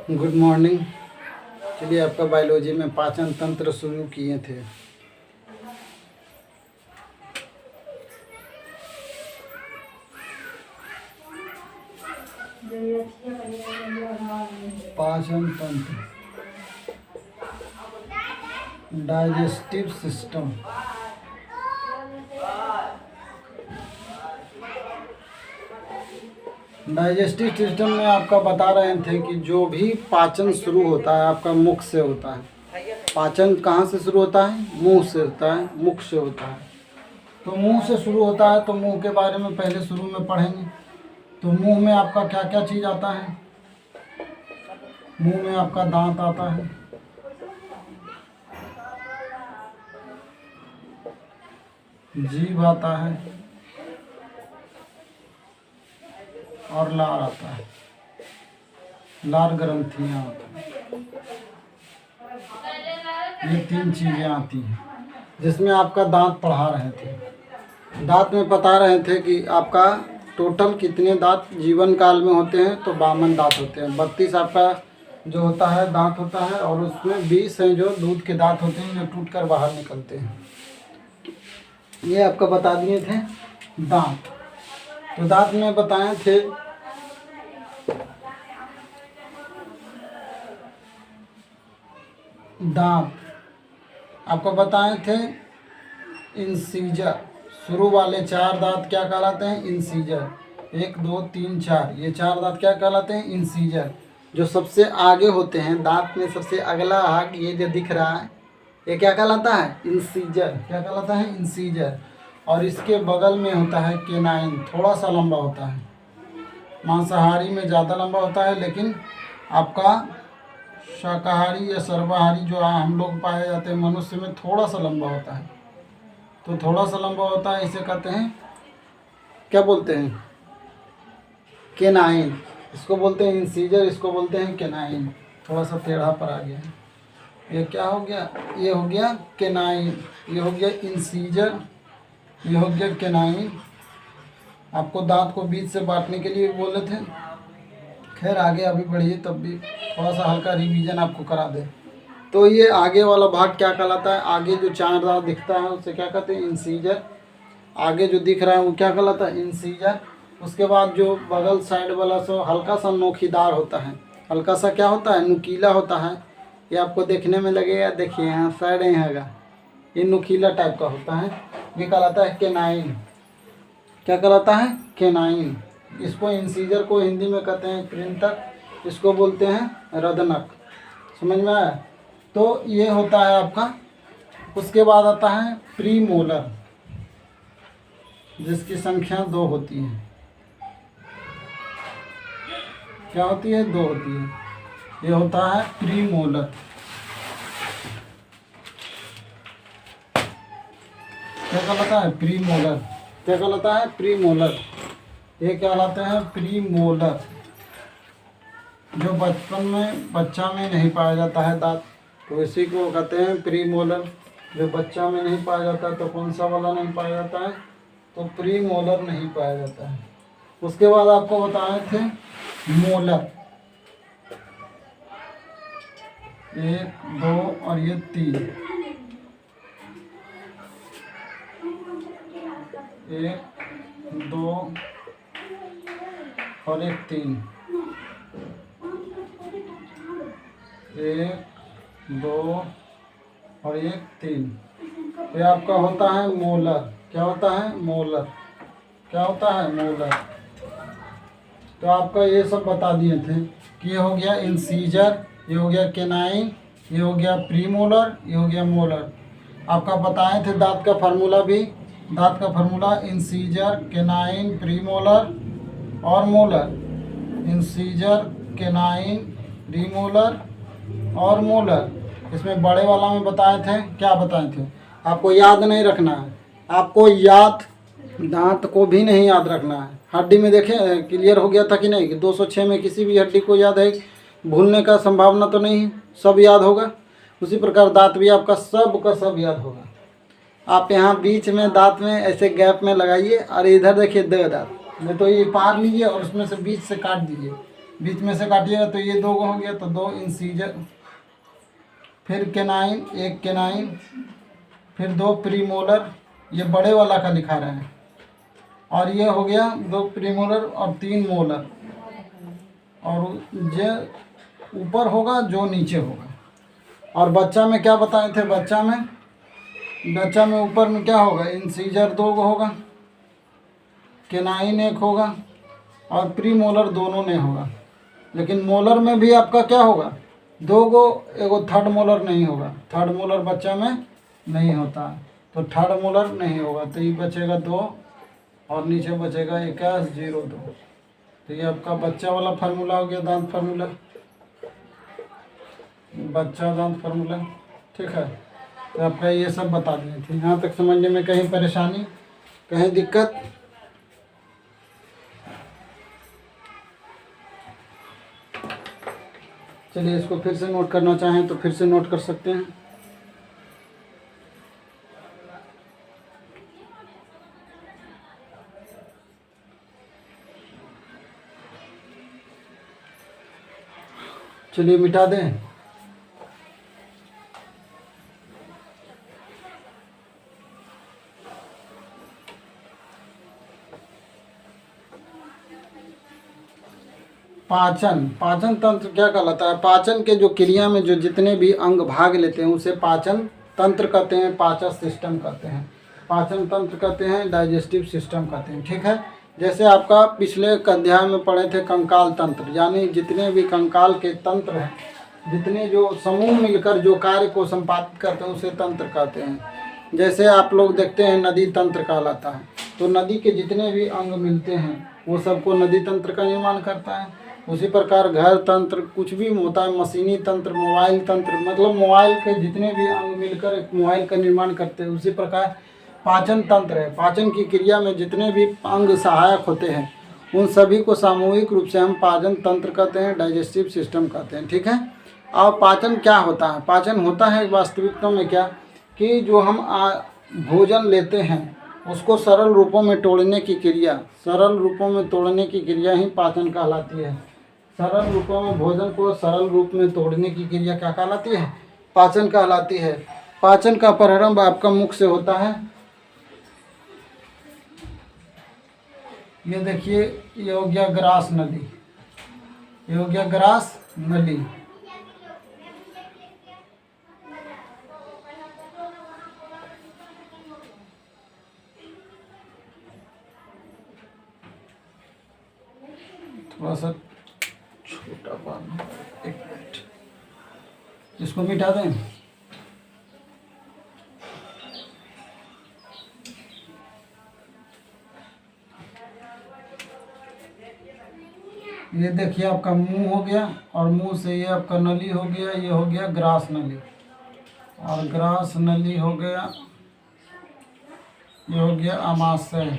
Good morning. चलिए, आपका biology में पाचन तंत्र शुरू किए थे। पाचन तंत्र, डाइजेस्टिव सिस्टम। डाइजेस्टिव सिस्टम में आपका बता रहे थे कि जो भी पाचन शुरू होता है आपका मुख से होता है। पाचन कहाँ से शुरू होता है? मुंह से होता है, मुख से होता है। तो मुंह से शुरू होता है तो मुंह के बारे में पहले शुरू में पढ़ेंगे। तो मुंह में आपका क्या क्या चीज़ आता है? मुंह में आपका दांत आता है, जीभ आता है और लार आता है। लार ग्रंथियाँ आती हैं। ये तीन चीज़ें आती हैं जिसमें आपका दांत पढ़ा रहे थे। दांत में बता रहे थे कि आपका टोटल कितने दांत जीवन काल में होते हैं। तो 52 दांत होते हैं। 32 आपका जो होता है दांत होता है और उसमें 20 हैं जो दूध के दांत होते हैं जो टूट कर बाहर निकलते हैं। ये आपका बता दिए थे दांत। तो दांत में बताए थे दांत आपको बताए थे इंसीजर। शुरू वाले 4 दांत क्या कहलाते हैं? इंसीजर। 1 2 3 4 ये 4 दांत क्या कहलाते हैं? इंसीजर। जो सबसे आगे होते हैं दांत में सबसे अगला भाग ये जो दिख रहा है ये क्या कहलाता है? इंसीजर। क्या कहलाता है? इंसीजर। और इसके बगल में होता है केनाइन। थोड़ा सा लंबा होता है। मांसाहारी में ज़्यादा लंबा होता है लेकिन आपका शाकाहारी या सर्वाहारी जो हम लोग पाए जाते हैं मनुष्य में थोड़ा सा लंबा होता है। तो थोड़ा सा लंबा होता है इसे कहते हैं, क्या बोलते हैं? केनाइन। इसको बोलते हैं इंसीजर, इसको बोलते हैं केनाइन। थोड़ा सा टेढ़ा पर आ गया है। ये क्या हो गया? ये हो गया केनाइन, ये हो गया इंसीजर, ये हो गया केनाइन। आपको दांत को बीच से बांटने के लिए बोले थे। खैर आगे अभी बढ़िए तब भी थोड़ा सा हल्का रिवीजन आपको करा दे। तो ये आगे वाला भाग क्या कहलाता है? आगे जो 4 दांत दिखता है उसे क्या कहते हैं? इंसीजर। आगे जो दिख रहा है वो क्या कहलाता है? इंसीजर। उसके बाद जो बगल साइड वाला सो हल्का सा नोखीदार होता है। हल्का सा क्या होता है? नुकीला होता है। ये आपको देखने में लगेगा, देखिए यहाँ साइड यहाँ का ये नुकीला टाइप का होता है। ये कहलाता है केनाइन। क्या कहलाता है? केनाइन। इसको इंसीजर को हिंदी में कहते हैं कृंतक, इसको बोलते हैं रदनक। समझ में आया? तो ये होता है आपका। उसके बाद आता है प्रीमोलर जिसकी संख्या 2 होती है। क्या होती है? 2 होती है। ये होता है प्रीमोलर। क्या कहलाता है? प्रीमोलर। क्या कहलाता है? प्रीमोलर। ये कहलाते हैं प्रीमोलर। जो बचपन में बच्चा में नहीं पाया जाता है दांत तो इसी को कहते हैं प्रीमोलर। जो बच्चा में नहीं पाया जाता तो कौन सा वाला नहीं पाया जाता है? तो प्रीमोलर नहीं पाया जाता है। उसके बाद आपको बताए थे मोलर। 1 2 और ये 3। 1 2 और 1 3। 1 2 और 1 3। ये आपका होता है मोलर। क्या होता है? मोलर। क्या होता है? मोलर। तो आपका ये सब बता दिए थे कि ये हो गया इंसीजर, ये हो गया केनाइन, ये हो गया प्रीमोलर, ये हो गया मोलर। आपका बताए थे दांत का फार्मूला भी। दांत का फार्मूला इंसीजर, केनाइन, प्रीमोलर और मोलर। इंसीजर, केनाइन, प्रीमोलर और मोलर। इसमें बड़े वाला में बताए थे, क्या बताए थे? आपको याद नहीं रखना है। आपको याद दांत को भी नहीं याद रखना है। हड्डी में देखें क्लियर हो गया था कि नहीं कि 206 में किसी भी हड्डी को याद है, भूलने का संभावना तो नहीं है, सब याद होगा। उसी प्रकार दांत भी आपका सब का सब याद होगा। आप यहाँ बीच में दांत में ऐसे गैप में लगाइए और इधर देखिए 2 दांत, नहीं तो ये पार लीजिए और उसमें से बीच से काट दीजिए। बीच में से काटिएगा तो ये 2 हो गया, तो 2 इंसीजर। फिर केनाइन, 1 केनाइन। फिर 2 प्रीमोलर, ये बड़े वाला का लिखा रहे हैं। और ये हो गया 2 प्रीमोलर और 3 मोलर। और ये ऊपर होगा जो नीचे होगा। और बच्चा में क्या बताए थे? बच्चा में ऊपर में क्या होगा? इंसीजर 2 होगा, केनाइन 1 होगा और प्रीमोलर दोनों में होगा। लेकिन मोलर में भी आपका क्या होगा? 2 गो, एगो थर्ड मोलर नहीं होगा। थर्ड मोलर बच्चा में नहीं होता, तो थर्ड मोलर नहीं होगा। तो ये बचेगा 2 और नीचे बचेगा 21, 0, 2। तो ये आपका बच्चा वाला फार्मूला हो गया, दांत फार्मूला, बच्चा दांत फार्मूला। ठीक है, तो आपका ये सब बता दिए थे। यहाँ तक समझने में कहीं परेशानी, कहीं दिक्कत? चलिए इसको फिर से नोट करना चाहें तो फिर से नोट कर सकते हैं। चलिए मिटा दें। पाचन तंत्र क्या कहलाता है? पाचन के जो क्रिया में जो जितने भी अंग भाग लेते हैं उसे पाचन तंत्र कहते हैं, पाचन सिस्टम कहते हैं, पाचन तंत्र कहते हैं, डाइजेस्टिव सिस्टम कहते हैं। ठीक है, जैसे आपका पिछले अध्याय में पढ़े थे कंकाल तंत्र, यानी जितने भी कंकाल के तंत्र हैं, जितने जो समूह मिलकर जो कार्य को संपादित करते हैं उसे तंत्र कहते हैं। जैसे आप लोग देखते हैं नदी तंत्र कहलाता है, तो नदी के जितने भी अंग मिलते हैं वो सबको नदी तंत्र का निर्माण करता है। उसी प्रकार घर तंत्र कुछ भी होता है, मशीनी तंत्र, मोबाइल तंत्र, मतलब मोबाइल के जितने भी अंग मिलकर एक मोबाइल का निर्माण करते हैं। उसी प्रकार पाचन तंत्र है, पाचन की क्रिया में जितने भी अंग सहायक होते हैं उन सभी को सामूहिक रूप से हम पाचन तंत्र कहते हैं, डाइजेस्टिव सिस्टम कहते हैं। ठीक है, अब पाचन क्या होता है? पाचन होता है वास्तविकता में क्या कि जो हम भोजन लेते हैं उसको सरल रूपों में तोड़ने की क्रिया, सरल रूपों में तोड़ने की क्रिया ही पाचन कहलाती है। सरल रूपों में भोजन को सरल रूप में तोड़ने की क्रिया क्या कहलाती है? पाचन कहलाती है। पाचन का प्रारंभ आपका मुख से होता है। ये देखिए, ये हो गया ग्रास नली, ये हो गया ग्रास नली। थोड़ा सा छोटा पानी, 1 मिनट, इसको मिटा दें। ये देखिए आपका मुंह हो गया और मुंह से ये आपका नली हो गया, ये हो गया ग्रास नली, और ग्रास नली हो गया, ये हो गया आमाशय,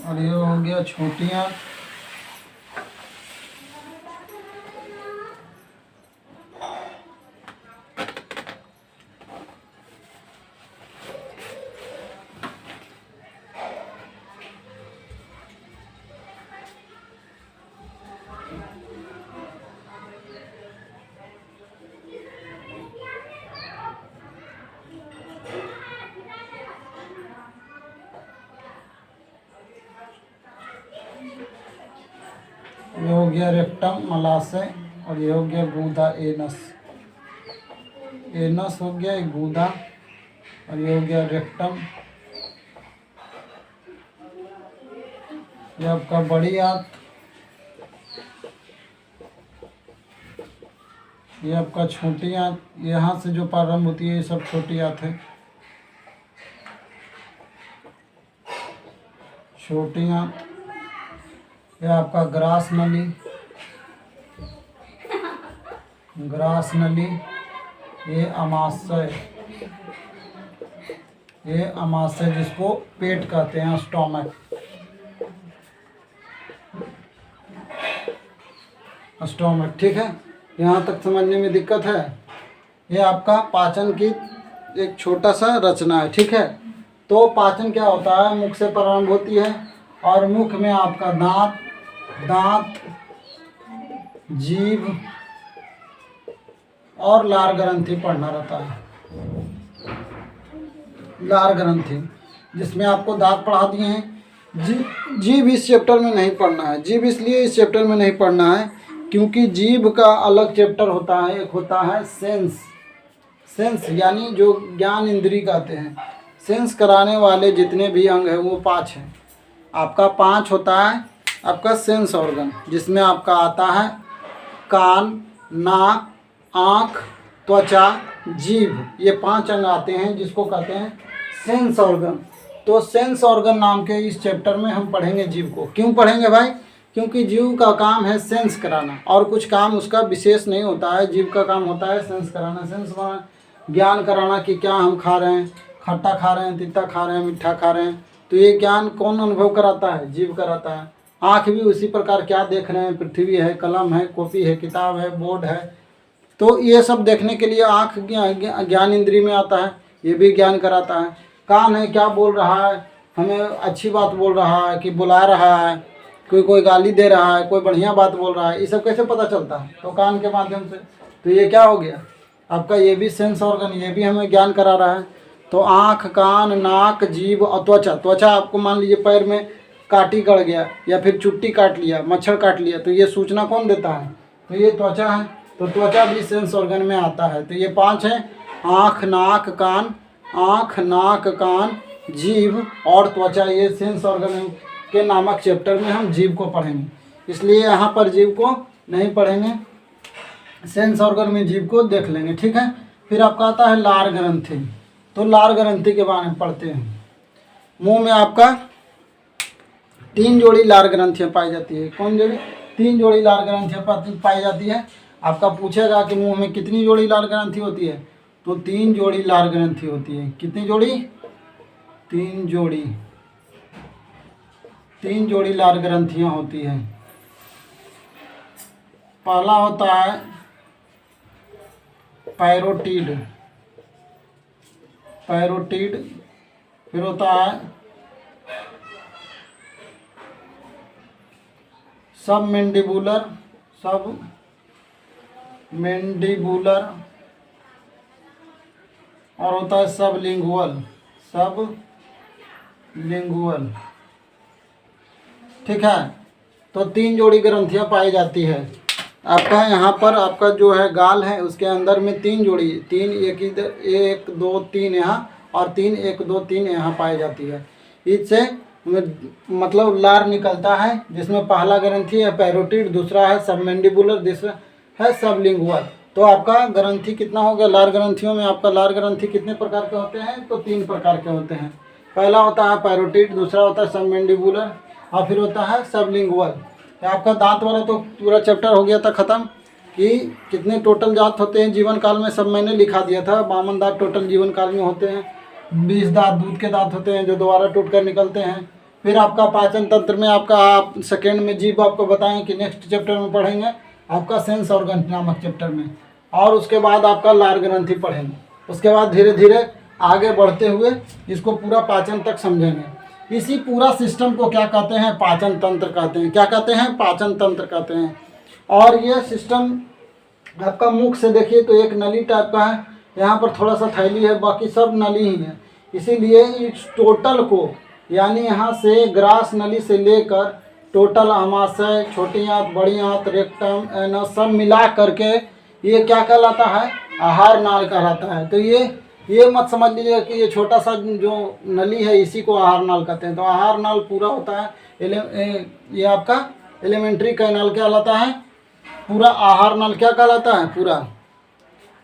और ये हो गया छोटी आंत, ये हो गया रेक्टम मलाशय, और ये हो गया गूदा एनस। एनस हो गया एक गूदा, और ये हो गया रेक्टम। ये आपका बड़ी आंत, ये आपका छोटी आंत, यहाँ से जो प्रारंभ होती है ये सब छोटी आंत है, छोटी आंत। ये आपका ग्रास नली, ग्रास नली। ये आमाशय, ये आमाशय जिसको पेट कहते हैं, स्टोमक, स्टोमक। ठीक है, यहाँ तक समझने में दिक्कत है? ये आपका पाचन की एक छोटा सा रचना है, ठीक है। तो पाचन क्या होता है, मुख से प्रारंभ होती है और मुख में आपका दांत, जीभ और लार ग्रंथि पढ़ना रहता है। लार ग्रंथि जिसमें आपको दांत पढ़ा दिए हैं। जीभ इस चैप्टर में नहीं पढ़ना है। जीभ इसलिए इस चैप्टर में नहीं पढ़ना है क्योंकि जीभ का अलग चैप्टर होता है। एक होता है सेंस यानी जो ज्ञान इंद्री कहते हैं। सेंस कराने वाले जितने भी अंग हैं वो 5 हैं। आपका 5 होता है आपका सेंस ऑर्गन, जिसमें आपका आता है कान, नाक, आँख, त्वचा, जीभ। ये 5 अंग आते हैं जिसको कहते हैं सेंस ऑर्गन। तो सेंस ऑर्गन नाम के इस चैप्टर में हम पढ़ेंगे जीव को। क्यों पढ़ेंगे भाई? क्योंकि जीव का काम है सेंस कराना और कुछ काम उसका विशेष नहीं होता है। जीव का काम होता है सेंस कराना। सेंस ज्ञान कराना कि क्या हम खा रहे हैं, खट्टा खा रहे हैं, तीता खा रहे हैं, मीठा खा रहे हैं। तो ये ज्ञान कौन अनुभव कराता है? जीव कराता है। आँख भी उसी प्रकार क्या देख रहे हैं, पृथ्वी है, कलम है, कॉपी है, किताब है, बोर्ड है। तो ये सब देखने के लिए आँख ज्ञान इंद्री में आता है, ये भी ज्ञान कराता है। कान है, क्या बोल रहा है, हमें अच्छी बात बोल रहा है कि बुला रहा है, कोई गाली दे रहा है, कोई बढ़िया बात बोल रहा है, ये सब कैसे पता चलता है? तो कान के माध्यम से। तो ये क्या हो गया आपका, ये भी सेंस ऑर्गन, ये भी हमें ज्ञान करा रहा है। तो आँख, कान, नाक, जीभ और त्वचा आपको मान लीजिए पैर में काटी गड़ गया या फिर चुट्टी काट लिया, मच्छर काट लिया, तो ये सूचना कौन देता है? तो ये त्वचा है। तो त्वचा भी सेंस ऑर्गन में आता है। तो ये 5 हैं, आँख, नाक, कान, जीभ और त्वचा। ये सेंस ऑर्गन के नामक चैप्टर में हम जीभ को पढ़ेंगे, इसलिए यहाँ पर जीभ को नहीं पढ़ेंगे, सेंस ऑर्गन में जीभ को देख लेंगे, ठीक है। फिर आपका आता है लार ग्रंथि। तो लार ग्रंथि के बारे में पढ़ते हैं। मुंह में आपका 3 जोड़ी लार ग्रंथियाँ पाई जाती है। कौन जोड़ी? 3 जोड़ी लार ग्रंथियाँ पाई जाती है। आपका पूछेगा कि मुंह में कितनी जोड़ी लार ग्रंथि होती है, तो 3 जोड़ी लार ग्रंथि होती है। कितनी जोड़ी? 3 जोड़ी लार ग्रंथियाँ होती हैं। पहला होता है पैरोटिड, फिर होता है सब मैंडिबुलर और होता है सब लिंगुअल, ठीक है। तो 3 जोड़ी ग्रंथियाँ पाई जाती है। आपका यहाँ पर आपका जो है गाल है उसके अंदर में 3 जोड़ी, 3 1 2 3 यहाँ और 3 1 2 3 यहाँ पाई जाती है। इससे मतलब लार निकलता है, जिसमें पहला ग्रंथि है पैरोटिड, दूसरा है सबमेंडिबुलर, तीसरा है सबलिंगुअल। तो आपका ग्रंथि कितना हो गया? लार ग्रंथियों में आपका लार ग्रंथि कितने प्रकार के होते हैं? तो 3 प्रकार के होते हैं। पहला होता है पैरोटिड, दूसरा होता है सबमेंडिबुलर और फिर होता है सबलिंगुअल। आपका दांत वाला तो पूरा चैप्टर हो गया था ख़त्म कि कितने टोटल दांत होते हैं जीवन काल में, सब मैंने लिखा दिया था। 52 दांत टोटल जीवन काल में होते हैं। 20 दांत दूध के दांत होते हैं जो दोबारा टूट कर निकलते हैं। फिर आपका पाचन तंत्र में आपका आप सेकेंड में जीभ आपको बताएं कि नेक्स्ट चैप्टर में पढ़ेंगे आपका सेंस ऑर्गन नामक चैप्टर में, और उसके बाद आपका लार ग्रंथि पढ़ेंगे। उसके बाद धीरे धीरे आगे बढ़ते हुए इसको पूरा पाचन तक समझेंगे। इसी पूरा सिस्टम को क्या कहते हैं? पाचन तंत्र कहते हैं। क्या कहते हैं? पाचन तंत्र कहते हैं। और ये सिस्टम आपका मुख से देखिए तो एक नली टाइप का है, यहाँ पर थोड़ा सा थैली है, बाकी सब नली ही है। इसीलिए इस टोटल को यानी यहाँ से ग्रास नली से लेकर टोटल आमाशय, छोटी आंत, बड़ी आंत, रेक्टम, एनस सब मिला करके ये क्या कहलाता है? आहार नाल कहलाता है। तो ये मत समझ लीजिए कि ये छोटा सा जो नली है इसी को आहार नाल कहते हैं। तो आहार नाल पूरा होता है ये आपका एलिमेंट्री कैनाल क्या कहलाता है? पूरा आहार नाल क्या कहलाता है? पूरा।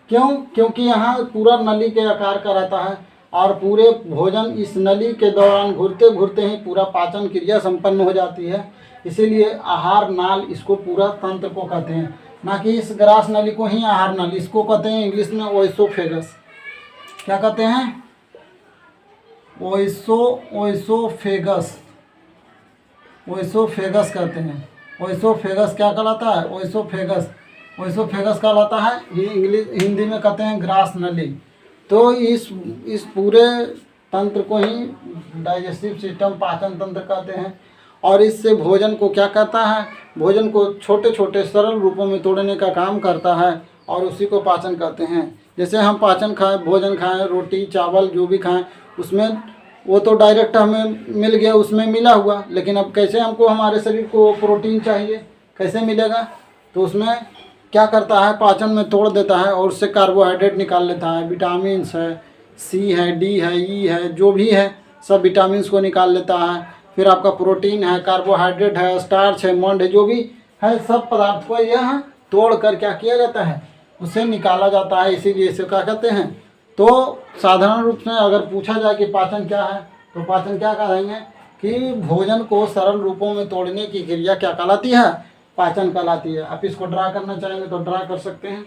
क्यों? क्योंकि यहाँ पूरा नली के आकार का रहता है और पूरे भोजन इस नली के दौरान घूरते घूरते ही पूरा पाचन क्रिया संपन्न हो जाती है। इसीलिए आहार नाल इसको पूरा तंत्र को कहते हैं, ना कि इस ग्रास नली को ही आहार नाल। इसको कहते हैं इंग्लिश में ओइसोफेगस। क्या कहते हैं? ओइसोफेगस कहते हैं। ओइसोफेगस क्या कहलाता है? ओइसोफेगस कहलाता है। ये इंग्लिश हिंदी में कहते हैं ग्रास नली। तो इस पूरे तंत्र को ही डाइजेस्टिव सिस्टम, पाचन तंत्र कहते हैं। और इससे भोजन को क्या करता है, भोजन को छोटे छोटे सरल रूपों में तोड़ने का काम करता है और उसी को पाचन कहते हैं। जैसे हम पाचन खाएं, भोजन खाएं, रोटी चावल जो भी खाएं, उसमें वो तो डायरेक्ट हमें मिल गया, उसमें मिला हुआ, लेकिन अब कैसे हमको हमारे शरीर को प्रोटीन चाहिए, कैसे मिलेगा? तो उसमें क्या करता है, पाचन में तोड़ देता है और उससे कार्बोहाइड्रेट निकाल लेता है। विटामिन्स है, सी है, डी है, ई है, जो भी है सब विटामिन्स को निकाल लेता है। फिर आपका प्रोटीन है, कार्बोहाइड्रेट है, स्टार्च है, मंड है, जो भी है सब पदार्थ को यह तोड़ कर क्या किया जाता है, उसे निकाला जाता है। इसीलिए इसे क्या कहते हैं। तो साधारण रूप से अगर पूछा जाए कि पाचन क्या है, तो पाचन क्या कहेंगे कि भोजन को सरल रूपों में तोड़ने की क्रिया क्या कहलाती है, पाचन कहलाती है। आप इसको ड्रा करना चाहेंगे तो ड्रा कर सकते हैं।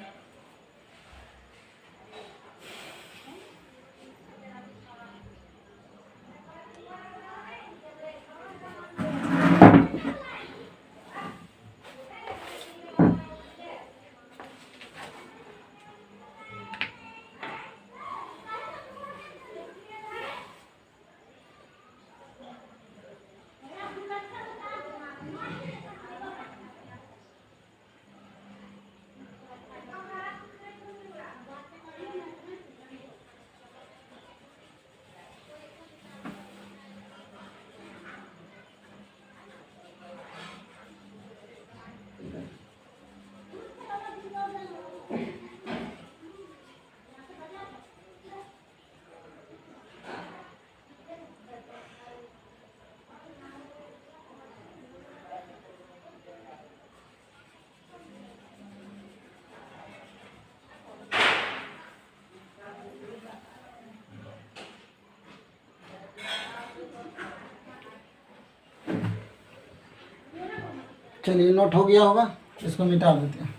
चलिए नोट हो गया होगा, इसको मिटा देते हैं।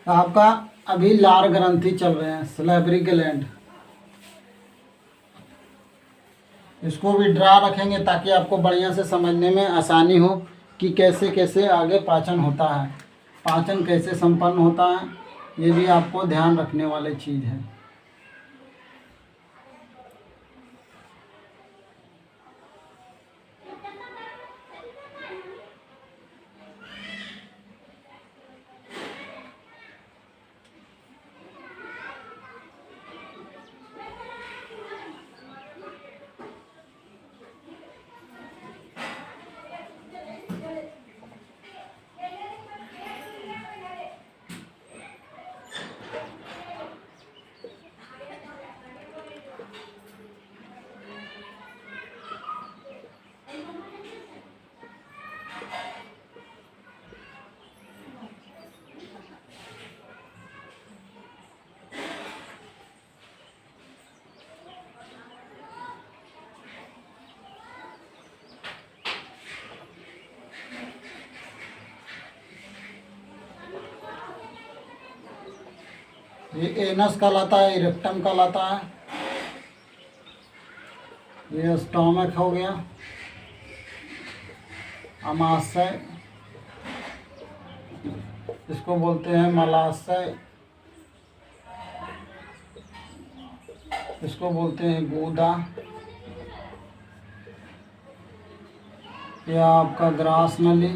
आपका अभी लार ग्रंथि चल रहे हैं, सलेवरी ग्लैंड, इसको भी ड्रा रखेंगे ताकि आपको बढ़िया से समझने में आसानी हो कि कैसे कैसे आगे पाचन होता है, पाचन कैसे संपन्न होता है। ये भी आपको ध्यान रखने वाली चीज़ है। ये एनस कहलाता है, इरेक्टम कहलाता है, ये स्टोमक हो गया, अमाशय इसको बोलते हैं, मलाशय इसको बोलते हैं, गूदा, यह आपका ग्रास नली,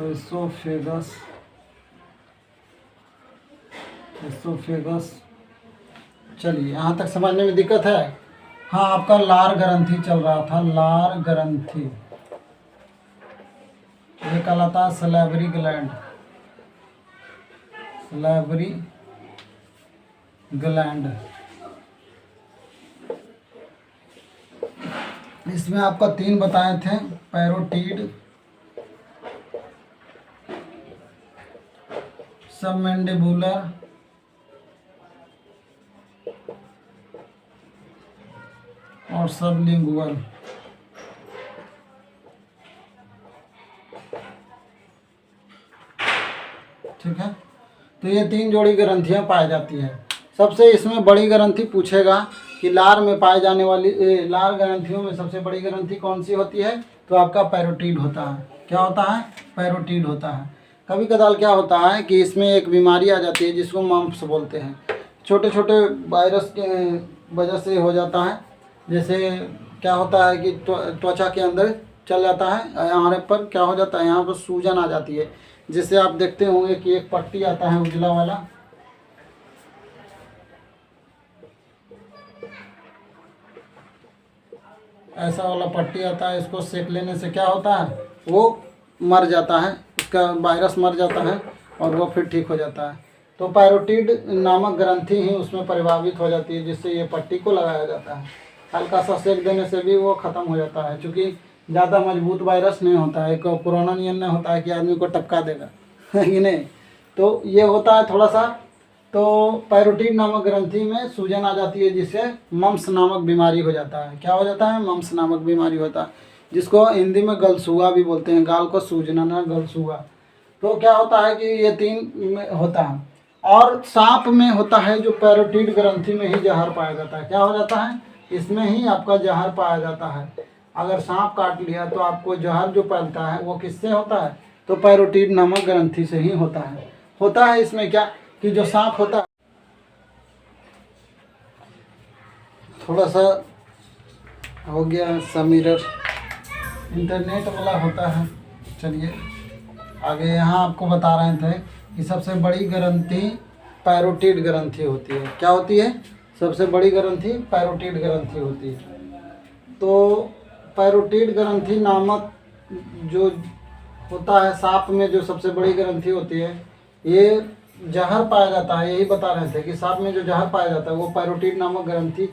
एसोफेगस, एसोफेगस। चलिए यहाँ तक समझने में दिक्कत है? हाँ, आपका लार ग्रंथि चल रहा था, लार ग्रंथि, ये कहलाता है सलेवरी ग्लैंड, सलेवरी ग्लैंड। इसमें आपका 3 बताए थे, पैरोटीड, सबमैंडिबुलर और सबलिंगुअल। ठीक है, तो ये 3 जोड़ी ग्रंथियां पाई जाती है। सबसे इसमें बड़ी ग्रंथि पूछेगा कि लार में पाए जाने वाली लार ग्रंथियों में सबसे बड़ी ग्रंथि कौन सी होती है, तो आपका पैरोटीड होता है। क्या होता है, पैरोटीड होता है। कभी कदाल क्या होता है कि इसमें एक बीमारी आ जाती है जिसको मम्प्स बोलते हैं। छोटे छोटे वायरस के वजह से हो जाता है। जैसे क्या होता है कि त्वचा के अंदर चल जाता है, यहाँ पर क्या हो जाता है, यहाँ पर सूजन आ जाती है, जिससे आप देखते होंगे कि एक पट्टी आता है उजला वाला, ऐसा वाला पट्टी आता है। इसको सेक लेने से क्या होता है, वो मर जाता है, उसका वायरस मर जाता है और वो फिर ठीक हो जाता है। तो पैरोटीड नामक ग्रंथि ही उसमें प्रभावित हो जाती है, जिससे ये पट्टी को लगाया जाता है। हल्का सा सेक देने से भी वो ख़त्म हो जाता है, क्योंकि ज़्यादा मजबूत वायरस नहीं होता है। एक पुराना नियम नहीं होता है कि आदमी को टपका देगा है कि नहीं। तो ये होता है थोड़ा सा। तो पैरोटीड नामक ग्रंथि में सूजन आ जाती है, जिससे मम्प्स नामक बीमारी हो जाता है। क्या हो जाता है, मम्प्स नामक बीमारी होता है, जिसको हिंदी में गलसूगा भी बोलते हैं, गाल को सूजना ना गलसूगा। तो क्या होता है कि ये 3 में होता है। और सांप में होता है जो पैरोटीड ग्रंथि में ही जहर पाया जाता है। क्या हो जाता है, इसमें ही आपका जहर पाया जाता है। अगर सांप काट लिया तो आपको जहर जो फैलता है वो किससे होता है, तो पैरोटीड नामक ग्रंथि से ही होता है। होता है इसमें क्या कि जो सांप होता है, थोड़ा सा हो गया समीरर, इंटरनेट वाला होता है। चलिए आगे, यहाँ आपको बता रहे थे कि सबसे बड़ी ग्रंथि पैरोटीड ग्रंथि होती है। क्या होती है, सबसे बड़ी ग्रंथि पैरोटीड ग्रंथि होती है। तो पैरोटीड ग्रंथि नामक जो होता है सांप में, जो सबसे बड़ी ग्रंथि होती है, ये जहर पाया जाता है। यही बता रहे थे कि सांप में जो जहर पाया जाता है वो पैरोटीड नामक ग्रंथि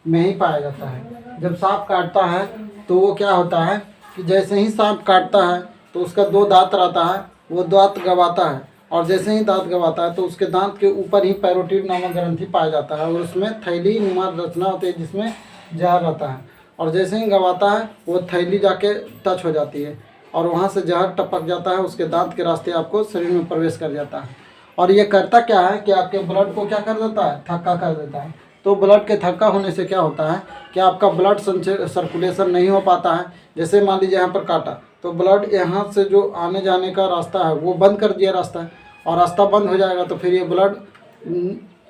में ही पाया जाता है। जब सांप काटता है तो वो क्या होता है कि जैसे ही सांप काटता है तो उसका 2 दांत रहता है, वो दांत गवाता है, और जैसे ही दांत गवाता है तो उसके दांत के ऊपर ही पैरोटीड नामक ग्रंथि पाया जाता है, और उसमें थैली नुमा रचना होती है जिसमें जहर रहता है। और जैसे ही गवाता है वो थैली जाके टच हो जाती है और वहाँ से जहर टपक जाता है, उसके दांत के रास्ते आपको शरीर में प्रवेश कर जाता है। और ये करता क्या है कि आपके ब्लड को क्या कर देता है, थक्का कर देता है। तो ब्लड के थक्का होने से क्या होता है कि आपका ब्लड सर्कुलेशन नहीं हो पाता है। जैसे मान लीजिए यहाँ पर काटा तो ब्लड यहाँ से जो आने जाने का रास्ता है वो बंद कर दिया रास्ता है, और रास्ता बंद हो जाएगा तो फिर ये ब्लड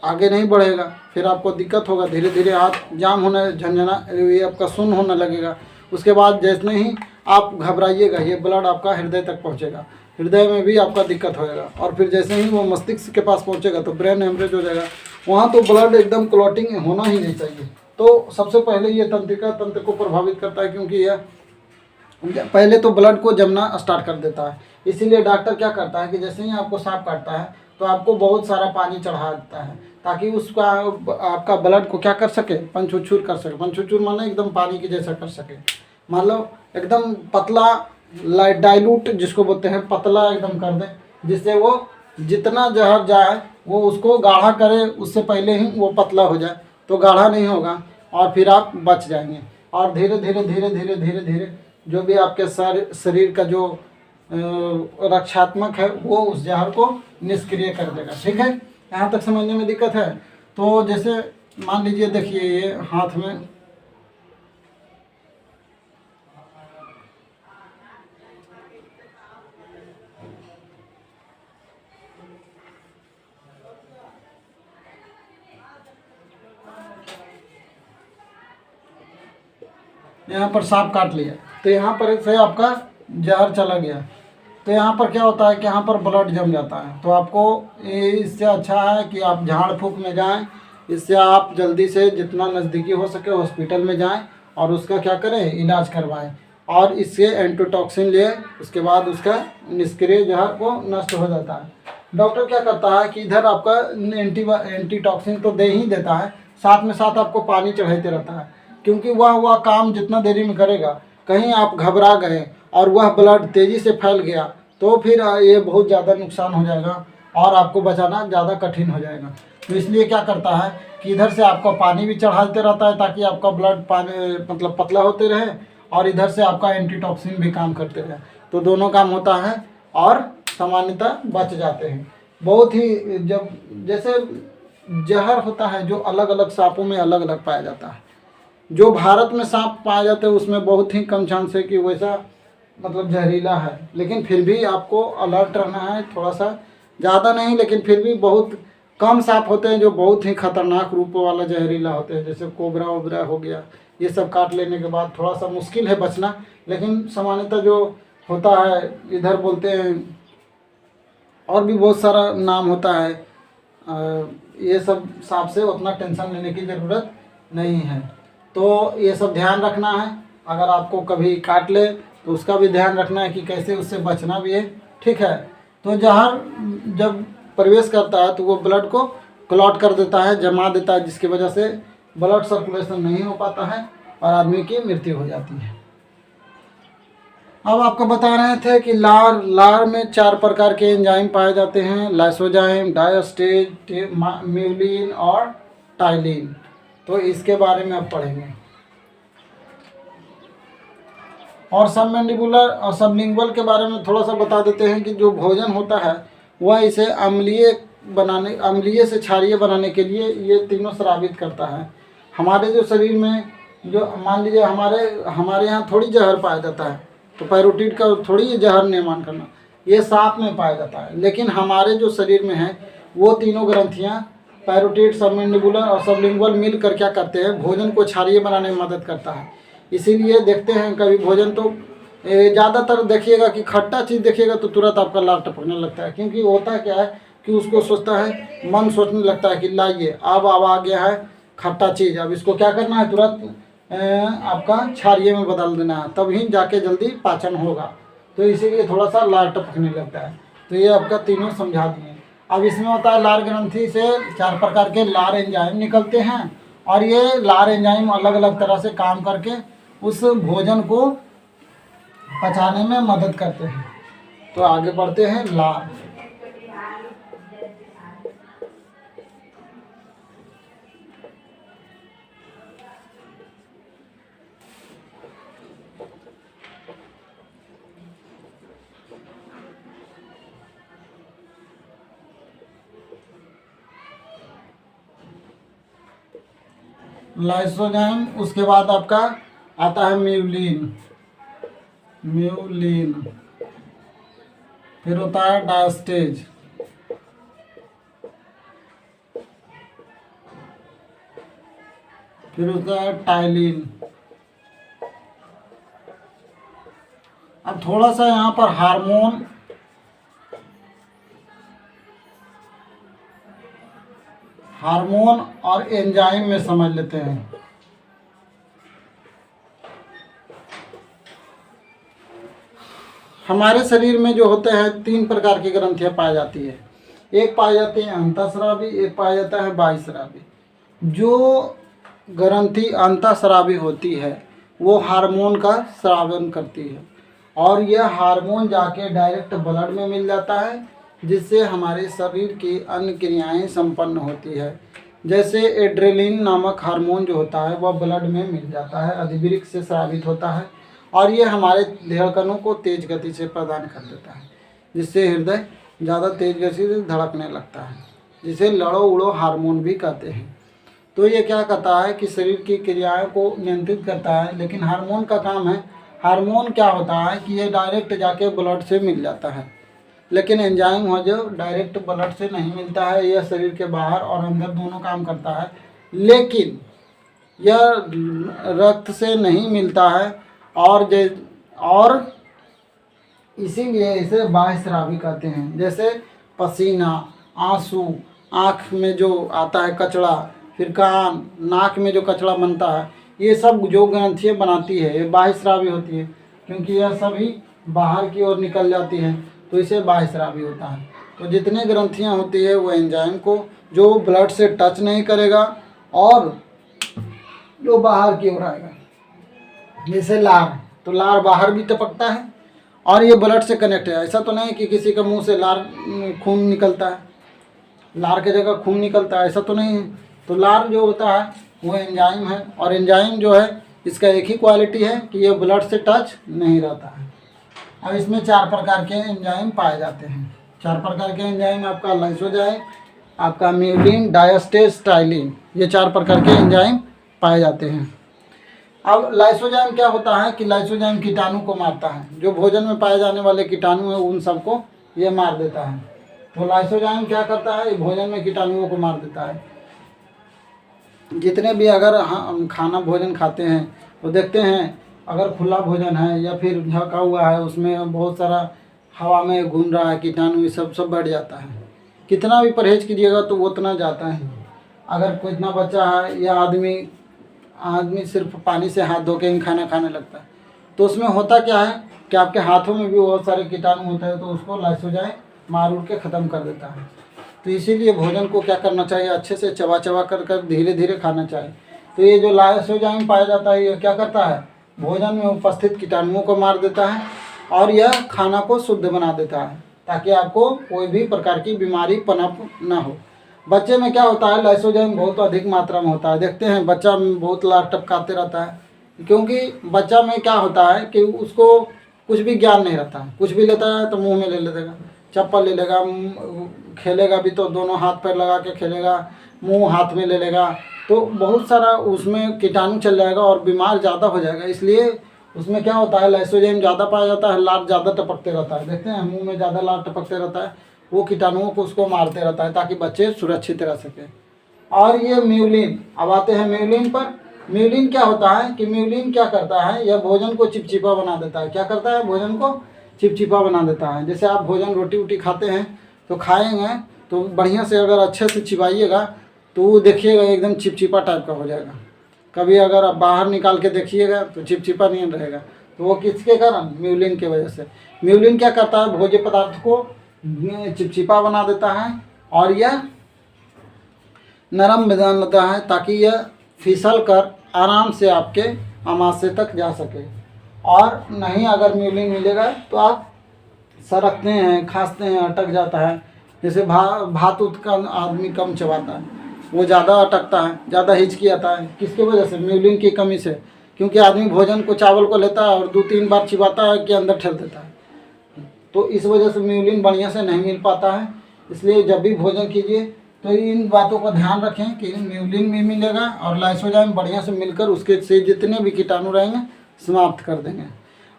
आगे नहीं बढ़ेगा, फिर आपको दिक्कत होगा। धीरे धीरे हाथ जाम होने झंझना, ये आपका सुन्न होने लगेगा। उसके बाद जैसे ही आप घबराइएगा ये ब्लड आपका हृदय तक पहुँचेगा, हृदय में भी आपका दिक्कत होएगा, और फिर जैसे ही वो मस्तिष्क के पास पहुँचेगा तो ब्रेन हेमरेज हो जाएगा। वहाँ तो ब्लड एकदम क्लॉटिंग होना ही नहीं चाहिए। तो सबसे पहले ये तंत्रिका तंत्र को प्रभावित करता है, क्योंकि यह पहले तो ब्लड को जमना स्टार्ट कर देता है। इसीलिए डॉक्टर क्या करता है कि जैसे ही आपको सांप काटता है तो आपको बहुत सारा पानी चढ़ा देता है, ताकि उसका आपका ब्लड को क्या कर सके, पंचुचूर कर सके। पंचुचूर माने एकदम पानी के जैसा कर सके, मान लो एकदम पतला डाइल्यूट जिसको बोलते हैं, पतला एकदम कर दे, जिससे वो जितना जहर जाए वो उसको गाढ़ा करे, उससे पहले ही वो पतला हो जाए, तो गाढ़ा नहीं होगा और फिर आप बच जाएंगे। और धीरे धीरे धीरे धीरे धीरे धीरे जो भी आपके शरीर का जो रक्षात्मक है वो उस जहर को निष्क्रिय कर देगा। ठीक है, यहाँ तक समझने में दिक्कत है। तो जैसे मान लीजिए, देखिए ये हाथ में यहाँ पर सांप काट लिया तो यहाँ पर से आपका जहर चला गया, तो यहाँ पर क्या होता है कि यहाँ पर ब्लड जम जाता है। तो आपको इससे अच्छा है कि आप झाड़ फूँक में जाएं, इससे आप जल्दी से जितना नज़दीकी हो सके हॉस्पिटल में जाएं और उसका क्या करें, इलाज करवाएं, और इससे एंटीटॉक्सिन ले, उसके बाद उसका निष्क्रिय जहर को नष्ट हो जाता है। डॉक्टर क्या करता है कि इधर आपका एंटीटॉक्सिन तो दे ही देता है, साथ में साथ आपको पानी चढ़ाते रहता है, क्योंकि वह काम जितना देरी में करेगा, कहीं आप घबरा गए और वह ब्लड तेज़ी से फैल गया तो फिर ये बहुत ज़्यादा नुकसान हो जाएगा और आपको बचाना ज़्यादा कठिन हो जाएगा। तो इसलिए क्या करता है कि इधर से आपका पानी भी चढ़ाते रहता है ताकि आपका ब्लड पानी मतलब पतला होते रहे, और इधर से आपका एंटीटॉक्सिन भी काम करते रहे, तो दोनों काम होता है और सामान्यतः बच जाते हैं। बहुत ही जब जैसे जहर होता है जो अलग अलग सांपों में अलग अलग पाया जाता है। जो भारत में सांप पाया जाता है उसमें बहुत ही कम चांस है कि वैसा मतलब जहरीला है, लेकिन फिर भी आपको अलर्ट रहना है, थोड़ा सा, ज़्यादा नहीं लेकिन फिर भी बहुत कम सांप होते हैं जो बहुत ही खतरनाक रूप वाला जहरीला होते हैं, जैसे कोबरा वोबरा हो गया, ये सब काट लेने के बाद थोड़ा सा मुश्किल है बचना। लेकिन सामान्यतः जो होता है इधर बोलते हैं, और भी बहुत सारा नाम होता है, ये सब सांप से उतना टेंशन लेने की ज़रूरत नहीं है। तो ये सब ध्यान रखना है, अगर आपको कभी काट ले तो उसका भी ध्यान रखना है कि कैसे उससे बचना भी है, ठीक है। तो जहर जब प्रवेश करता है तो वो ब्लड को क्लॉट कर देता है, जमा देता है, जिसकी वजह से ब्लड सर्कुलेशन नहीं हो पाता है और आदमी की मृत्यु हो जाती है। अब आपको बता रहे थे कि लार में 4 प्रकार के एंजाइम पाए जाते हैं, लाइसोजाइम, डायस्टेज, म्यूलिन और टाइलिन। तो इसके बारे में अब पढ़ेंगे। और सबमैंडिबुलर और सबलिंगुअल के बारे में थोड़ा सा बता देते हैं कि जो भोजन होता है वह इसे अम्लीय से क्षारीय बनाने के लिए ये तीनों स्रावित करता है। हमारे जो शरीर में जो मान लीजिए हमारे यहाँ थोड़ी जहर पाया जाता है, तो पैरोटीड का थोड़ी ये जहर निर्माण करना, ये सांप में पाया जाता है। लेकिन हमारे जो शरीर में है वो तीनों ग्रंथियाँ पैरोटीड, सबमैंडिबुलर और सबलिंगुअल मिलकर क्या करते हैं, भोजन को क्षारीय बनाने में मदद करता है। इसीलिए देखते हैं कभी भोजन तो ज़्यादातर देखिएगा कि खट्टा चीज़ देखिएगा तो तुरंत आपका लार टपकने लगता है, क्योंकि होता क्या है कि उसको सोचता है, मन सोचने लगता है कि लाइए अब आ गया है खट्टा चीज़, अब इसको क्या करना है, तुरंत आपका क्षारीय में बदल देना है, तभी जाके जल्दी पाचन होगा। तो इसीलिए थोड़ा सा लार टपकने लगता है। तो ये आपका तीनों समझा दिए। अब इसमें होता है लार ग्रंथि से 4 प्रकार के लार एंजाइम निकलते हैं, और ये लार एंजाइम अलग अलग तरह से काम करके उस भोजन को पचाने में मदद करते हैं। तो आगे बढ़ते हैं। लार लाइसोजाइम, उसके बाद आपका आता है म्यूलिन, फिर होता है डायस्टेज, फिर होता है टाइलिन। अब थोड़ा सा यहाँ पर हार्मोन और एंजाइम में समझ लेते हैं। हमारे शरीर में जो होते हैं 3 प्रकार की ग्रंथियां पाई जाती है। एक पाई जाती है अंतःस्रावी, एक पाया जाता है बाह्यस्रावी। जो ग्रंथि अंतःस्रावी होती है वो हार्मोन का स्रावन करती है, और यह हार्मोन जाके डायरेक्ट ब्लड में मिल जाता है, जिससे हमारे शरीर की अन्य क्रियाएं संपन्न होती है। जैसे एड्रेलिन नामक हार्मोन जो होता है वह ब्लड में मिल जाता है, अधिवृक्क से स्रावित होता है, और ये हमारे धड़कनों को तेज गति से प्रदान कर देता है, जिससे हृदय ज़्यादा तेज गति से धड़कने लगता है, जिसे लड़ो उड़ो हार्मोन भी कहते हैं। तो ये क्या करता है कि शरीर की क्रियाओं को नियंत्रित करता है। लेकिन हार्मोन का काम है, हार्मोन क्या होता है कि ये डायरेक्ट जाके ब्लड से मिल जाता है, लेकिन एंजाइम हो जो डायरेक्ट ब्लड से नहीं मिलता है, यह शरीर के बाहर और अंदर दोनों काम करता है। लेकिन यह रक्त से नहीं मिलता है, और इसीलिए इसे बाह्यस्रावी कहते हैं। जैसे पसीना, आंसू, आँख में जो आता है कचड़ा, फिर कान, नाक में जो कचड़ा बनता है, ये सब जो ग्रंथियाँ बनाती है ये बाह्यस्रावी होती है, क्योंकि यह सभी बाहर की ओर निकल जाती हैं, तो इसे बाह्यस्रावी होता है। तो जितने ग्रंथियाँ होती है वो एंजाइम को जो ब्लड से टच नहीं करेगा और जो बाहर की ओर आएगा, जैसे लार, तो लार बाहर भी टपकता है और ये ब्लड से कनेक्ट है। ऐसा तो नहीं कि किसी का मुंह से लार खून निकलता है, लार के जगह खून निकलता है, ऐसा तो नहीं है। तो लार जो होता है वो एंजाइम है, और एंजाइम जो है इसका एक ही क्वालिटी है कि ये ब्लड से टच नहीं रहता है। अब इसमें 4 प्रकार के एंजाइम पाए जाते हैं। 4 प्रकार के एंजाइम आपका लाइसोजाइम, आपका म्यूलिन, डायस्टेज, टाइलिन, ये 4 प्रकार के एंजाइम पाए जाते हैं। अब लाइसोजाइम क्या होता है कि लाइसोजाइम कीटाणु को मारता है, जो भोजन में पाए जाने वाले कीटाणु हैं उन सबको ये मार देता है। तो लाइसोजाइम क्या करता है, ये भोजन में कीटाणुओं को मार देता है। जितने भी अगर हम खाना भोजन खाते हैं तो देखते हैं, अगर खुला भोजन है या फिर ढका हुआ है, उसमें बहुत सारा हवा में घूम रहा है कीटाणु, ये सब बढ़ जाता है। कितना भी परहेज कीजिएगा तो वो उतना जाता है। अगर कोई इतना बच्चा है या आदमी सिर्फ पानी से हाथ धो के ही खाना खाने लगता है, तो उसमें होता क्या है कि आपके हाथों में भी बहुत सारे कीटाणु होते हैं, तो उसको लाइसोजाइम मार उड़ के ख़त्म कर देता है। तो इसीलिए भोजन को क्या करना चाहिए, अच्छे से चबा चबा कर धीरे धीरे खाना चाहिए। तो ये जो लाइसोजाइम पाया जाता है, ये क्या करता है, भोजन में उपस्थित कीटाणुओं को मार देता है और यह खाना को शुद्ध बना देता है, ताकि आपको कोई भी प्रकार की बीमारी पनप ना हो। बच्चे में क्या होता है, लाइसोजाइम बहुत अधिक मात्रा में होता है। देखते हैं बच्चा बहुत लार टपकाते रहता है, क्योंकि बच्चा में क्या होता है कि उसको कुछ भी ज्ञान नहीं रहता है। कुछ भी लेता है तो मुंह में ले लेगा, चप्पल ले लेगा, खेलेगा भी तो दोनों हाथ पैर लगा के खेलेगा, मुंह हाथ में ले लेगा, तो बहुत सारा उसमें कीटाणु चल जाएगा और बीमार ज़्यादा हो जाएगा। इसलिए उसमें क्या होता है, लाइसोजाइम ज़्यादा पाया जाता है, लार ज़्यादा टपकते रहता है। देखते हैं मुंह में ज़्यादा लार टपकते रहता है, वो कीटाणुओं को उसको मारते रहता है ताकि बच्चे सुरक्षित रह सकें। और ये म्यूलिन, अब आते हैं म्यूलिन पर। म्यूलिन क्या होता है कि म्यूलिन क्या करता है, यह भोजन को चिपचिपा बना देता है। क्या करता है, भोजन को चिपचिपा बना देता है। जैसे आप भोजन रोटी वोटी खाते हैं तो खाएंगे तो बढ़िया से अगर अच्छे से चिबाइएगा तो वो देखिएगा एकदम चिपचिपा टाइप का हो जाएगा। कभी अगर आप बाहर निकाल के देखिएगा तो चिपचिपा नहीं रहेगा। तो वो किसके कारण, म्यूलिन के वजह से। म्यूलिन क्या करता है, भोज्य पदार्थ को चिपचिपा बना देता है और यह नरम बना देता है, ताकि यह फिसल कर आराम से आपके आमाशय तक जा सके। और नहीं अगर म्यूलिन मिलेगा तो आप सरकते हैं, खांसते हैं, अटक जाता है। जैसे भात उत का आदमी कम चबाता है, वो ज़्यादा अटकता है, ज़्यादा हिचकी आता है। किसके वजह से, म्यूलिन की कमी से। क्योंकि आदमी भोजन को चावल को लेता है और 2-3 बार चिबाता है कि अंदर ठेल देता है, तो इस वजह से म्यूलिन बढ़िया से नहीं मिल पाता है। इसलिए जब भी भोजन कीजिए तो इन बातों का ध्यान रखें कि म्यूलिन भी मिलेगा और लाइसोजाइम बढ़िया से मिलकर उसके से जितने भी कीटाणु रहेंगे समाप्त कर देंगे।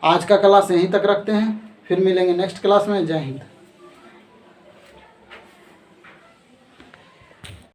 आज का क्लास यहीं तक रखते हैं, फिर मिलेंगे नेक्स्ट क्लास में। जय हिंद।